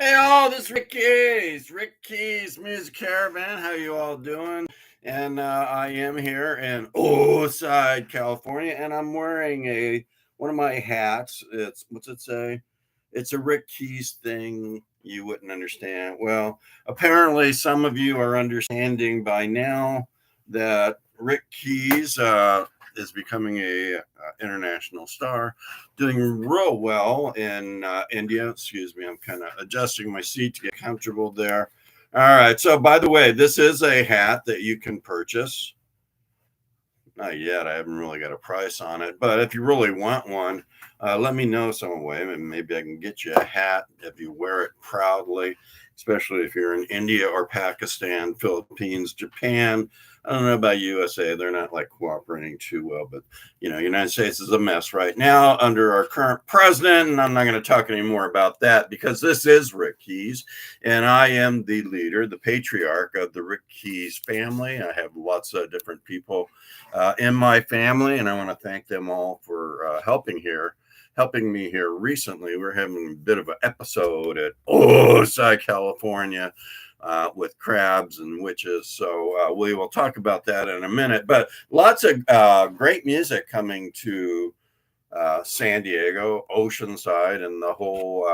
Hey all, this is Rick Keys. Rick Keys Music Caravan. How you all doing? And I am here in Oside, California, and I'm wearing a one of my hats. It's what's it say? It's a Rick Keys thing. You wouldn't understand. Well, apparently some of you are understanding by now that Rick Keys is becoming a international star, doing real well in India. Excuse me, I'm kind of adjusting my seat to get comfortable there. All right. So, by the way, this is a hat that you can purchase. Not yet. I haven't really got a price on it. But if you really want one, let me know some way. And maybe I can get you a hat if you wear it proudly, especially if you're in India or Pakistan, Philippines, Japan. I don't know about USA. They're not like cooperating too well. But, United States is a mess right now under our current president. And I'm not going to talk anymore about that because this is Rick Keys. And I am the leader, the patriarch of the Rick Keys family. I have lots of different people in my family, and I want to thank them all for helping me here recently. We're having a bit of an episode at Oside, California, with crabs and witches. So we will talk about that in a minute. But lots of great music coming to San Diego, Oceanside, and the whole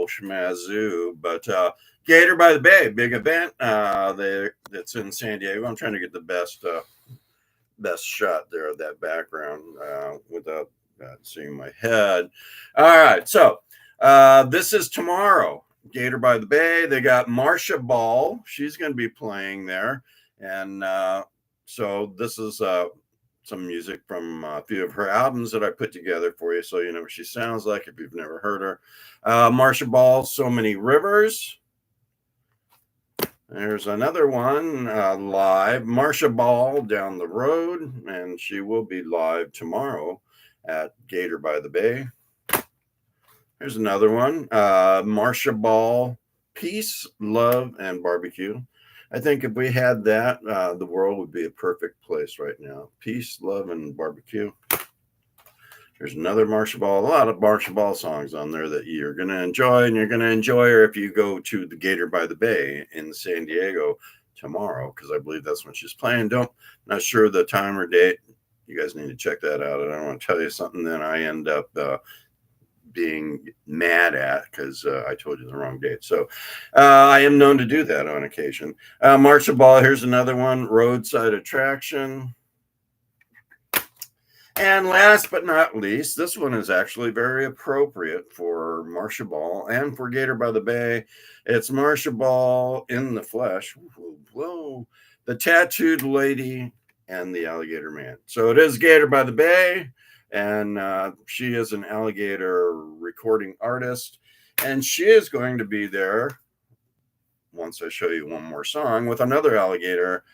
schmazoo. But Gator by the Bay, big event that's in San Diego. I'm trying to get the best shot there of that background without seeing my head. All right, so this is tomorrow. Gator by the Bay. They got Marsha Ball. She's going to be playing there, and so this is some music from a few of her albums that I put together for you, so you know what she sounds like if you've never heard her. Marsha Ball, So Many Rivers. There's another one live, Marsha Ball down the road, and she will be live tomorrow at Gator by the Bay. Here's another one, Marsha Ball, Peace, Love, and Barbecue. I think if we had that, the world would be a perfect place right now. Peace, love, and barbecue. There's another Marsha Ball, a lot of Marsha Ball songs on there that you're going to enjoy, and you're going to enjoy her if you go to the Gator by the Bay in San Diego tomorrow, because I believe that's when she's playing. Not sure the time or date. You guys need to check that out. And I don't want to tell you something, then I end up being mad at because I told you the wrong date. So I am known to do that on occasion. Marsha Ball, here's another one, Roadside Attraction. And last but not least, this one is actually very appropriate for Marsha Ball and for Gator by the Bay. It's Marsha Ball in the flesh. Whoa. The Tattooed Lady and the Alligator Man. So it is Gator by the Bay, and she is an alligator recording artist. And she is going to be there once I show you one more song with another alligator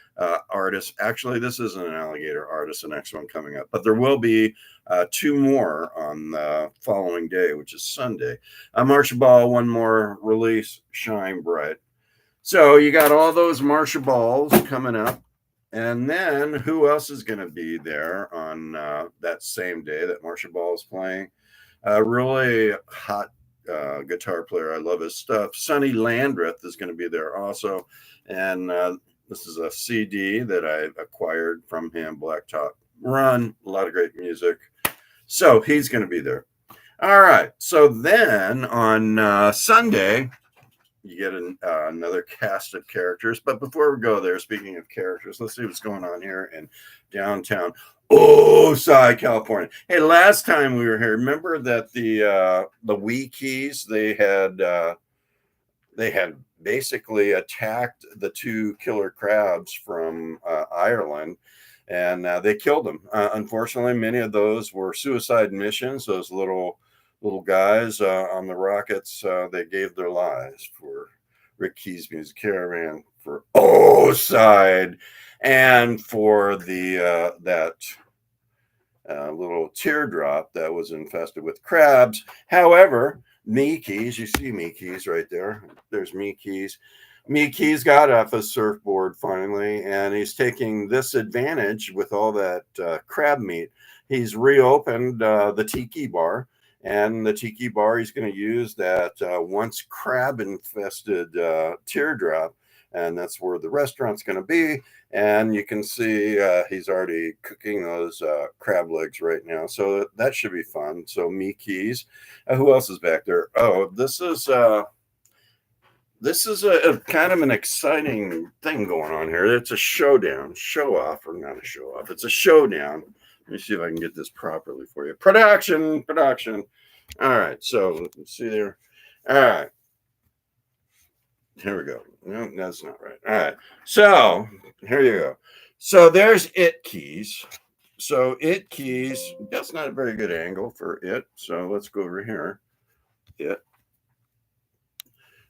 artist. Actually, this isn't an alligator artist, the next one coming up, but there will be two more on the following day, which is Sunday. Marsha Ball, one more release, Shine Bright. So you got all those Marsha Balls coming up. And then who else is going to be there on that same day that Marsha Ball is playing? Really hot guitar player. I love his stuff. Sonny Landreth is going to be there also. And this is a CD that I acquired from him, Blacktop Run. A lot of great music. So he's going to be there. All right. So then on Sunday, you get another cast of characters. But before we go there, speaking of characters, let's see what's going on here in downtown Oside, California. Hey, last time we were here, remember that the Wee Keys they had basically attacked the two killer crabs from Ireland, and they killed them. Unfortunately, many of those were suicide missions. Those little guys on the rockets, they gave their lives for Rick Keys Music Caravan, for Oside, and for the that little teardrop that was infested with crabs. However, Me Keys, you see Me Keys right there. There's Me Keys. Me Keys got off his surfboard finally, and he's taking this advantage with all that crab meat. He's reopened the tiki bar, And the tiki bar, he's going to use that once crab infested teardrop, and that's where the restaurant's going to be. And you can see he's already cooking those crab legs right now, so that should be fun. So me keys. Who else is back there? Oh, this is a kind of an exciting thing going on here. It's a showdown, show off, or not a show off. It's a showdown. Let me see if I can get this properly for you. Production. All right, so let's see there. All right, here we go. No, that's not right. All right, so here you go. So there's it keys. So it keys. That's not a very good angle for it. So let's go over here. It.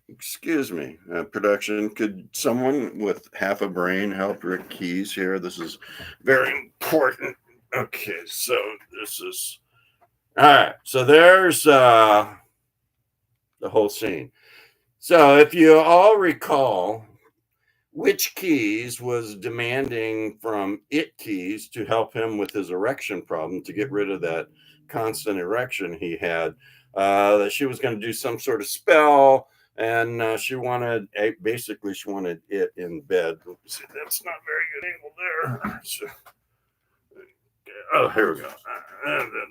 Excuse me, production. Could someone with half a brain help Rick Keys here? This is very important. Okay, so this is all right. So there's the whole scene. So if you all recall, which Keys was demanding from it Keys to help him with his erection problem to get rid of that constant erection he had. That she was going to do some sort of spell, and she wanted basically she wanted it in bed. See, that's not very good angle there. So, oh, here we go.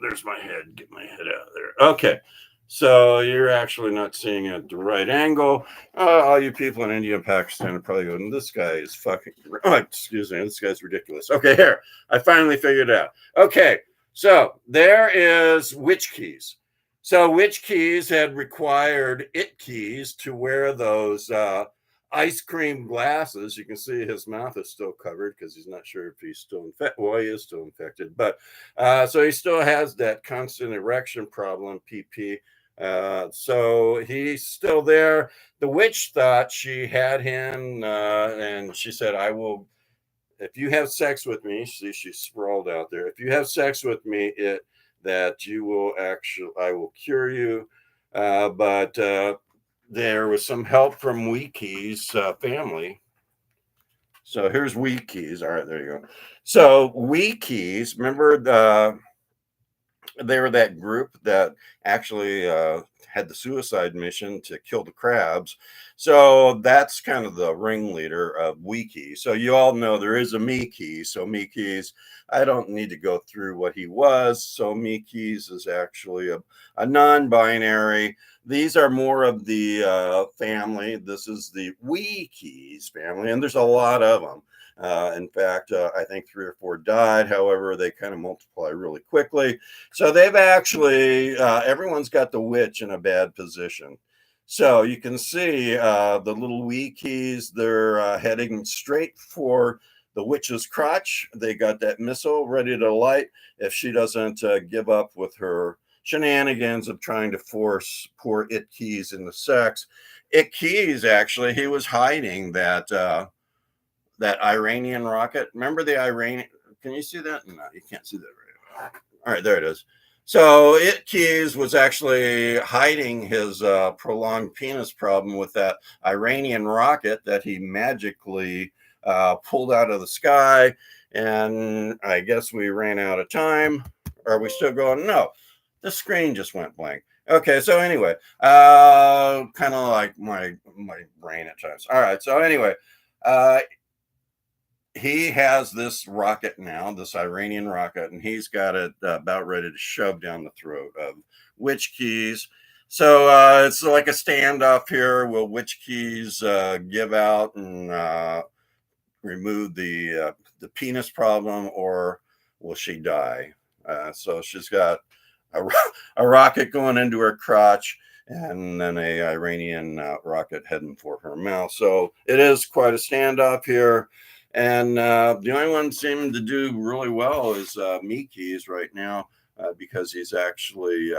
There's my head. Get my head out of there. Okay. So you're actually not seeing it at the right angle. All you people in India and Pakistan are probably going, this guy is fucking, oh, excuse me, this guy's ridiculous. Okay, here, I finally figured it out. Okay, so there is Witch Keys. So Witch Keys had required it Keys to wear those ice cream glasses. You can see his mouth is still covered because he's not sure if he's still infected. Well, he is still infected, but so he still has that constant erection problem, PP. So he's still there. The witch thought she had him, and she said, I will, if you have sex with me, see, she sprawled out there. If you have sex with me, that you will actually, I will cure you. But there was some help from Wiki's family. So here's Wiki's. All right, there you go. So Wiki's, remember they were that group that actually had the suicide mission to kill the crabs. So that's kind of the ringleader of Wiki. So you all know there is a Miki. So Miki's, I don't need to go through what he was. So Miki's is actually a non-binary. These are more of the family. This is the Wiki's family, and there's a lot of them. In fact, I think 3 or 4 died. However, they kind of multiply really quickly. So they've actually, everyone's got the witch in a bad position. So you can see the little Wikis, they're heading straight for the witch's crotch. They got that missile ready to light if she doesn't give up with her shenanigans of trying to force poor It Keys into sex. It Keys, actually, he was hiding that Iranian rocket. Remember the Iranian? Can you see that? No, you can't see that right now. All right, there it is. So It Keys was actually hiding his prolonged penis problem with that Iranian rocket that he magically pulled out of the sky. And I guess we ran out of time. Are we still going? No, the screen just went blank. Okay, so anyway, kind of like my brain at times. All right, so anyway, he has this rocket now, this Iranian rocket, and he's got it about ready to shove down the throat of Witch Keys. So it's like a standoff here. Will Witch Keys give out and remove the penis problem, or will she die? So she's got a rocket going into her crotch, and then a Iranian rocket heading for her mouth. So it is quite a standoff here. And the only one seeming to do really well is Miki's right now because he's actually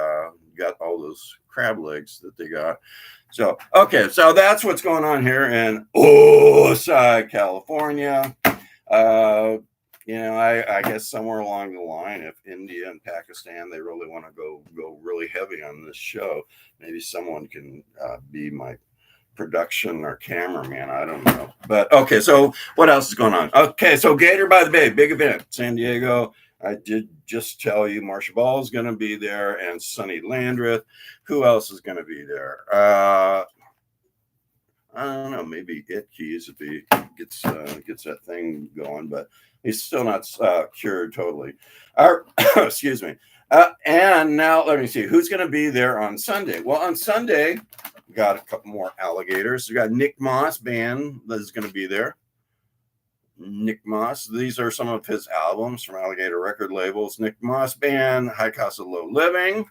got all those crab legs that they got. So, okay, so that's what's going on here in Oside, California. I guess somewhere along the line, if India and Pakistan, they really want to go really heavy on this show, maybe someone can be my production or cameraman. I don't know. But okay, so what else is going on? Okay, so Gator by the Bay, big event, San Diego. I did just tell you Marsha Ball is going to be there and Sonny Landreth. Who else is going to be there? I don't know. Maybe It Keys if he gets that thing going, but he's still not cured totally. Excuse me. And now let me see who's going to be there on Sunday. Well, on Sunday, we got a couple more alligators. We got Nick Moss band that is going to be there. Nick Moss. These are some of his albums from Alligator record labels. Nick Moss band, High Cost of Low Living.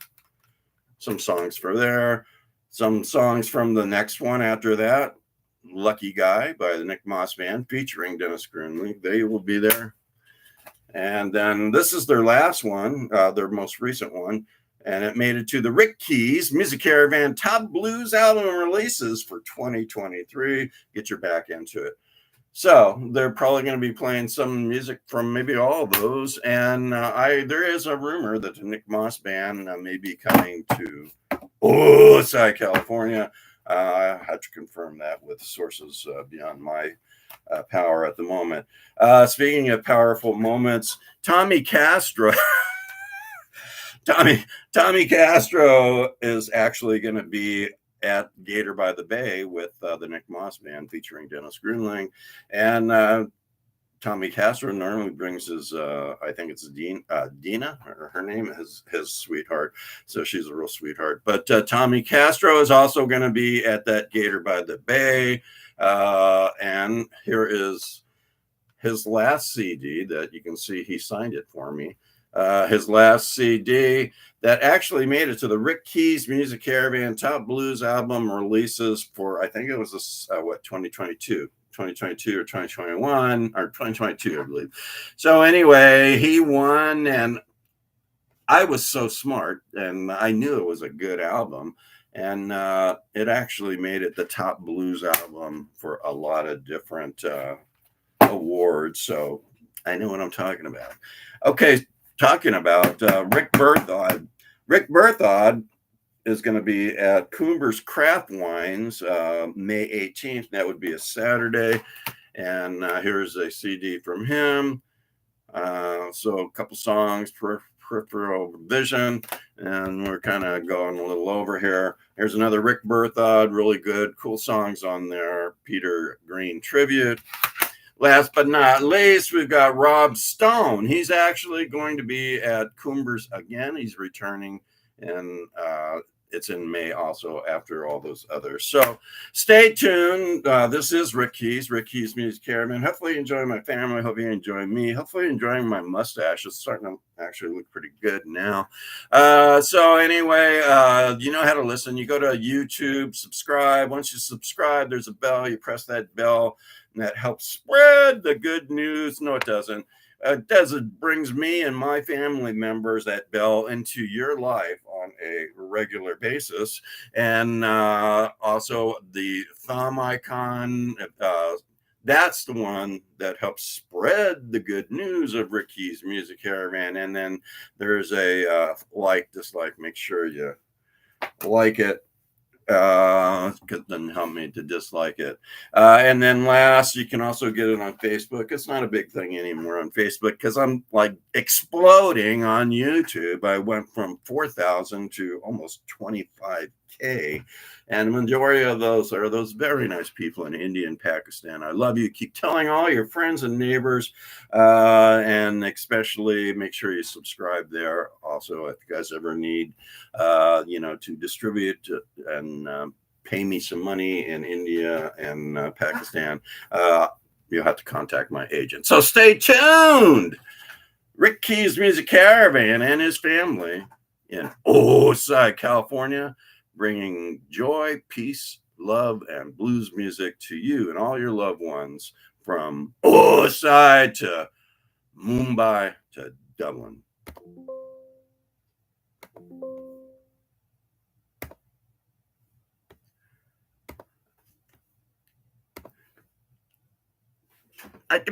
Some songs for there. Some songs from the next one after that. Lucky Guy by the Nick Moss band featuring Dennis Grunley. They will be there. And then this is their last one, their most recent one. And it made it to the Rick Keys Music Caravan Top Blues album releases for 2023. Get your back into it. So they're probably going to be playing some music from maybe all of those. And there is a rumor that the Nick Moss band may be coming to Oside, California. I have to confirm that with sources beyond my power at the moment. Speaking of powerful moments, Tommy Castro. Tommy Castro is actually going to be at Gator by the Bay with the Nick Moss band featuring Dennis Grunling. And Tommy Castro normally brings his, I think it's Dina, or her name is his sweetheart. So she's a real sweetheart. But Tommy Castro is also going to be at that Gator by the Bay. And here is his last CD that you can see he signed it for me. His last CD that actually made it to the Rick Keys Music Caravan Top Blues album releases for, I think it was 2022 or 2021 or 2022, I believe. So anyway, he won, and I was so smart, and I knew it was a good album, and it actually made it the top blues album for a lot of different awards. So I know what I'm talking about. Okay. Talking about Rick Berthod. Rick Berthod is going to be at Coomber's Craft Wines May 18th. That would be a Saturday. And here's a CD from him. So a couple songs, Peripheral Vision. And we're kind of going a little over here. Here's another Rick Berthod, really good, cool songs on there. Peter Green tribute. Last but not least, we've got Rob Stone. He's actually going to be at Coomber's again. He's returning, and it's in May also after all those others. So stay tuned. This is Rick Keys Music Caravan. Hopefully you enjoy my family. Hope you enjoy me. Hopefully you're enjoying my mustache. It's starting to actually look pretty good now. So anyway, you know how to listen. You go to YouTube, subscribe. Once you subscribe, there's a bell. You press that bell. And that helps spread the good news. No, it doesn't. It brings me and my family members, that bell, into your life on a regular basis. And also the thumb icon, that's the one that helps spread the good news of Rick Keys Music Caravan. And then there's a dislike. Make sure you like it. It doesn't help me to dislike it. And then last, you can also get it on Facebook. It's not a big thing anymore on Facebook because I'm like exploding on YouTube. I went from 4,000 to almost 25K. And the majority of those are those very nice people in India and Pakistan. I love you. Keep telling all your friends and neighbors, and especially make sure you subscribe there. Also, if you guys ever need, to distribute and pay me some money in India and Pakistan, you'll have to contact my agent. So stay tuned. Rick Keys Music Caravan and his family in Oside, California, bringing joy, peace, love, and blues music to you and all your loved ones from Oside to Mumbai to Dublin. I can